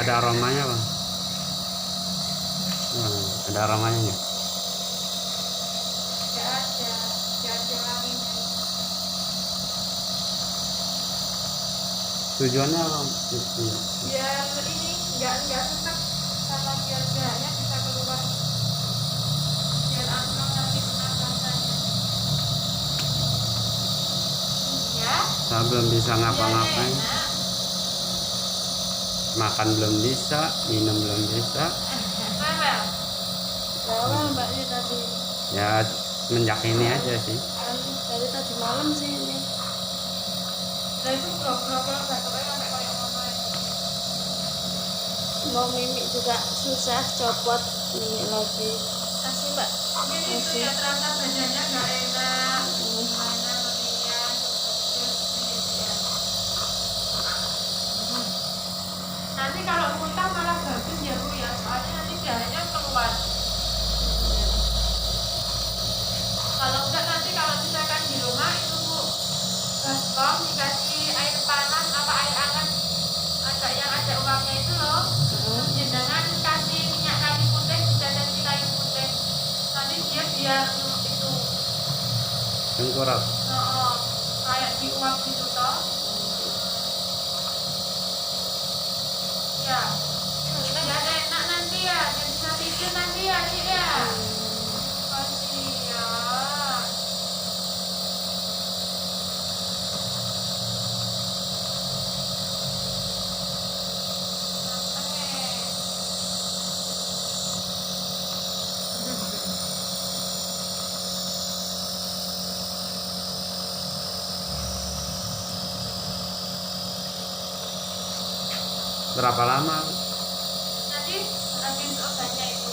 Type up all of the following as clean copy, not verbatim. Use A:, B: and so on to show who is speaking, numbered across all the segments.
A: Ada aromanya bang? Ada aromanya nggak?
B: Nggak ada wanginya.
A: Tujuannya apa?
B: Biar ini nggak sesek, sama biar gaknya bisa keluar, biar aman nanti pernapasannya. Ya.
A: Saya belum bisa ngapa-ngapain.
B: Enak.
A: Makan belum bisa, minum belum bisa.
B: Rewel. Rewel mbaknya tadi.
A: Ya semenjak ini aja sih.
B: Dari tadi malam sih ini. Nah itu bro-bro batuknya sampai kayak ngono ya. Mau mimik juga susah, copot mimik lagi. Kasih mbak. Mungkin itu ya terasa badannya nggak enak. Gimana meriang, terus gitu ya. Nanti kalau muntah malah bagus ya bu ya, soalnya nanti darahnya keluar. Kalau enggak nanti kalau misalkan di rumah itu bu, baskom dikasih air panas apa air hangat, ada yang ada uapnya itu loh. Terus jenengan kasih minyak kayu putih, dicacah kayu putih. Nanti dia biar itu
A: Tengkorak.
B: kayak diuap gitu toh. Ya. Biar enak nanti ya, biar bisa tidur nanti ya cik ya. Kasihan.
A: Berapa lama?
B: Nanti habis obatnya itu.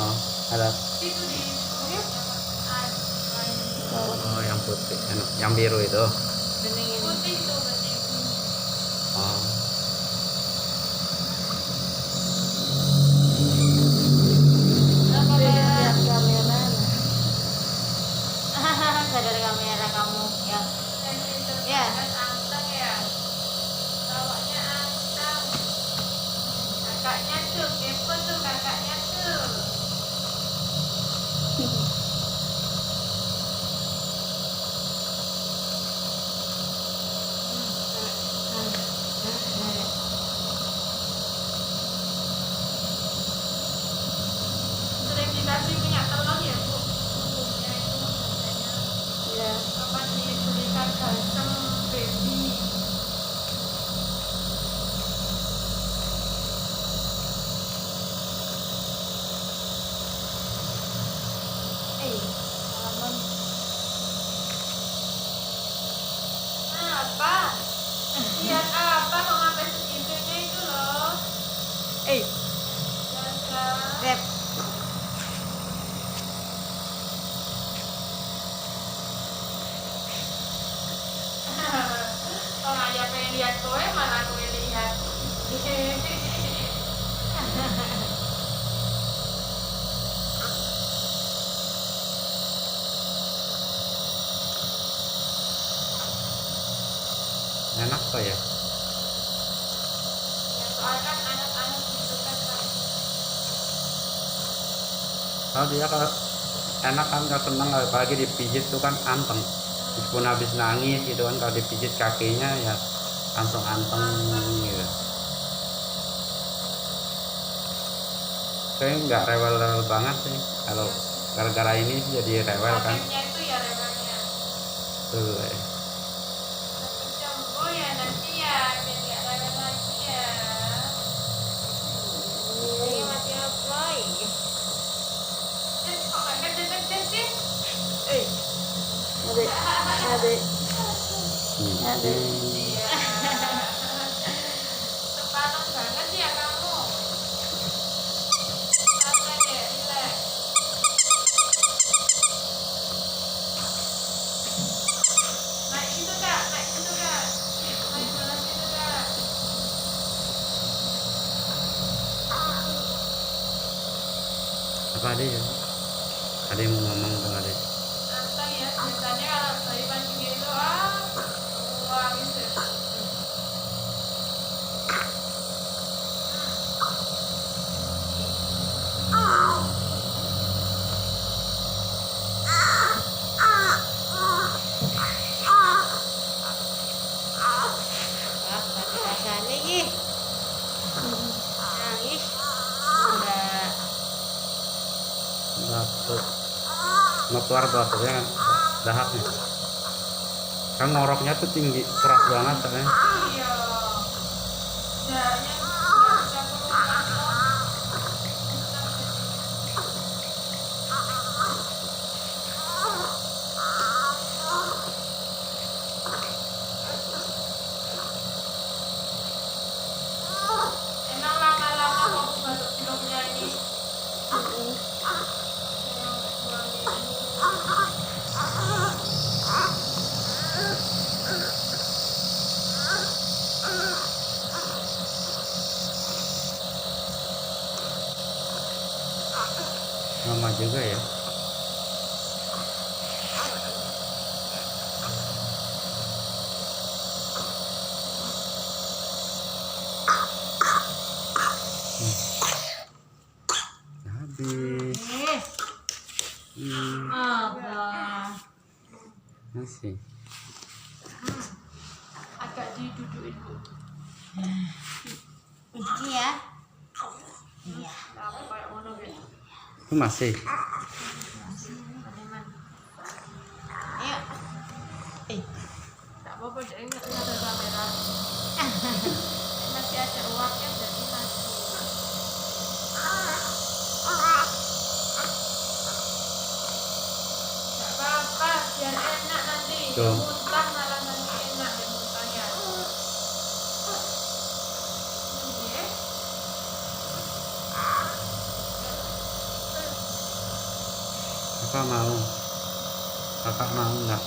A: Oh, ada.
B: Itu di
A: Oh, yang putih, yang biru itu.
B: bening ini. Putih itu bening.
A: Oh.
B: Apa lihat kamera? Sadar kamera kamu ya. Ya. Anteng ya. Tawaknya anteng. Kakaknya tuh, kepo tuh kakaknya tuh. Sering dikasih minyak telur ya bu, bumbunya itu biasanya. Iya. Apa diberikan balsam baby. Salaman. Apa? Lihat apa kok sampai segitunya itu loh. Jaga. Rep. Kalau aja pengen lihat kowe malah kowe lihat.
A: Enak kok ya.
B: Ya, soalnya kan anak-anak gitu kan Pak.
A: Kalau dia kalau enak kan, kalau seneng, apalagi dipijit tuh kan anteng. Meskipun habis nangis gitu kan, kalau dipijit kakinya ya langsung anteng gitu. Saya nggak rewel-rewel banget sih. Kalau gara-gara ini sih jadi rewel kan.
B: Pakainya itu ya rewelnya.
A: Tuh.
B: Sembuh ya nanti ya, biar nggak rewel lagi ya. Ini mati apa ya? Kok nggak kerja-kerja sih? Adik. Iya. Sepadan banget ya kamu. Santai deh, relax. Naik gitu kak, naik gitu kak. Naik bola gitu kak.
A: Apa ada ya? Ada yang mau ngomong tuh ada.
B: Santai ya, biasanya kalau bayi pancing gitu, wah gitu.
A: keluar tuh akhirnya dahaknya. Kan ngoroknya tuh tinggi, keras banget soalnya.
B: Iya. Dahaknya nggak bisa keluar loh. Emang lama-lama kamu batuk pileknya ini? Yang buangnya ini.
A: Lama juga ya. Habis.
B: Abah.
A: Masih.
B: Agak didudukin Bu.
C: Ini ya. Iya.
B: Apa kayak ngono gitu.
A: Itu masih.
C: Ayo.
B: Enggak apa-apa, dia ingat ada kamera. Masih ada uangnya jadi masih. Enggak apa-apa, biar enak nanti.
A: Tuh.
B: Muntah malah nanti enak deh muntahnya. Iya.
A: Kakak mau? Kakak mau nggak?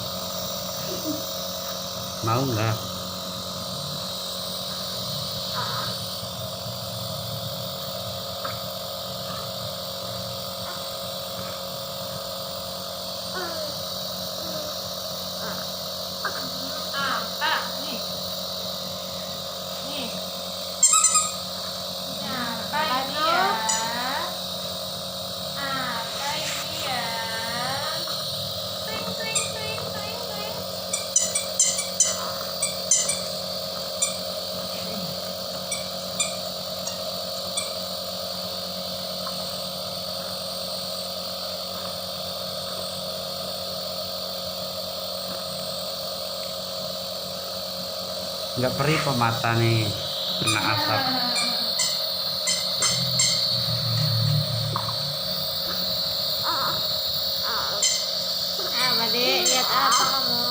A: Mau nggak?
B: Apa? Nih. Nih. Ini apa ini ya? Apa ini ya? Tring tring tring tring tring.
A: Nggak perih kok mata nih, kena asap.
C: Apa dek? Lihat apa kamu?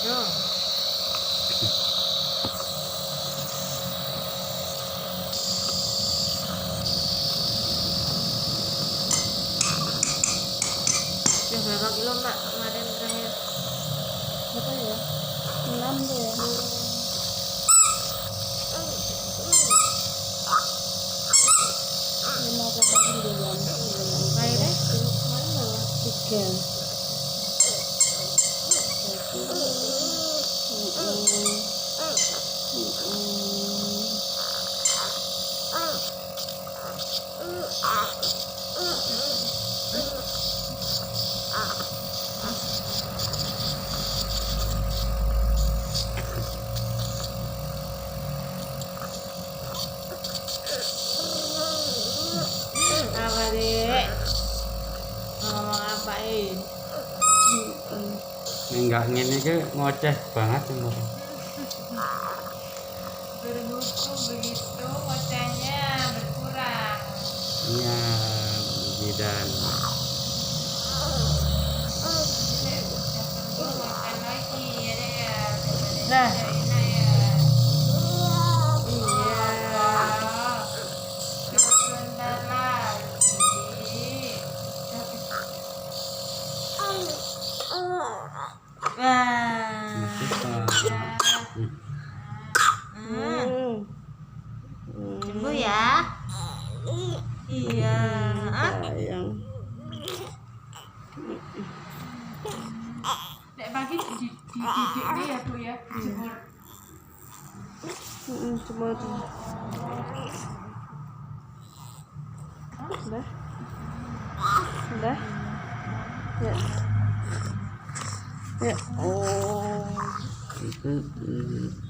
C: Tuh. Udah berapa kilo Mbak kemarin terakhir?
D: Berapa ya? 6 tuh ya. Lima koma sembilan.
C: Akhirnya kemarin berapa?
D: 3.
C: Apa dek? Mau ngomong apain?
A: Enggak ngene ke ngoceh banget umur.
B: Berbuku begitu ngocehnya berkurang.
A: Iya, bidan.
B: Makan lagi ya deh ya.
C: Nah.
B: Enak ya.
C: Iya.
B: Sebentar lagi.
C: Wah.
A: Masih
C: Sembuh ya? Iya.
D: Sayang.
B: Nek pagi dididiknya ya Bu ya, dijemur.
D: Semua tuh. Udah. Udah. Ya. Ya.
A: Oh.